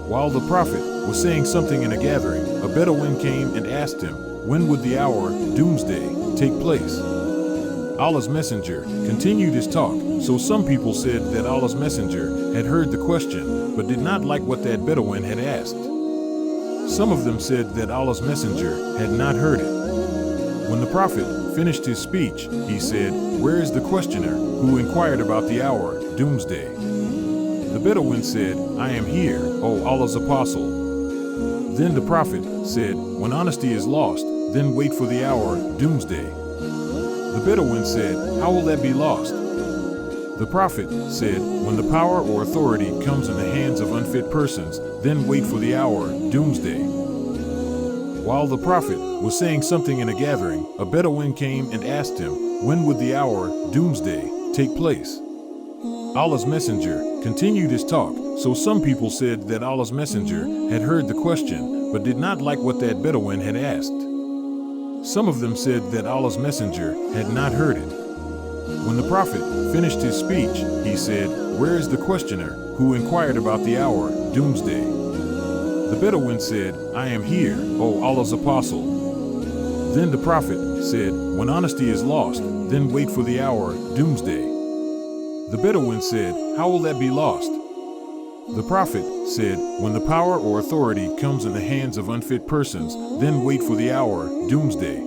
While the Prophet was saying something in a gathering, a Bedouin came and asked him, when would the hour, doomsday, take place? Allah's Messenger continued his talk, so some people said that Allah's Messenger had heard the question, but did not like what that Bedouin had asked. Some of them said that Allah's Messenger had not heard it. When the Prophet finished his speech, he said, where is the questioner who inquired about the hour, doomsday? The Bedouin said, I am here, O Allah's Apostle. Then the Prophet said, when honesty is lost, then wait for the hour, doomsday. The Bedouin said, how will that be lost? The Prophet said, when the power or authority comes in the hands of unfit persons, then wait for the hour, doomsday. While the Prophet was saying something in a gathering, a Bedouin came and asked him, when would the hour, doomsday, take place? Allah's Messenger continued his talk, so some people said that Allah's Messenger had heard the question, but did not like what that Bedouin had asked. Some of them said that Allah's Messenger had not heard it. When the Prophet finished his speech, he said, where is the questioner who inquired about the hour, doomsday? The Bedouin said, I am here, O Allah's Apostle. Then the Prophet said, when honesty is lost, then wait for the hour, doomsday. The Bedouin said, how will that be lost? The Prophet said, when the power or authority comes in the hands of unfit persons, then wait for the hour, doomsday.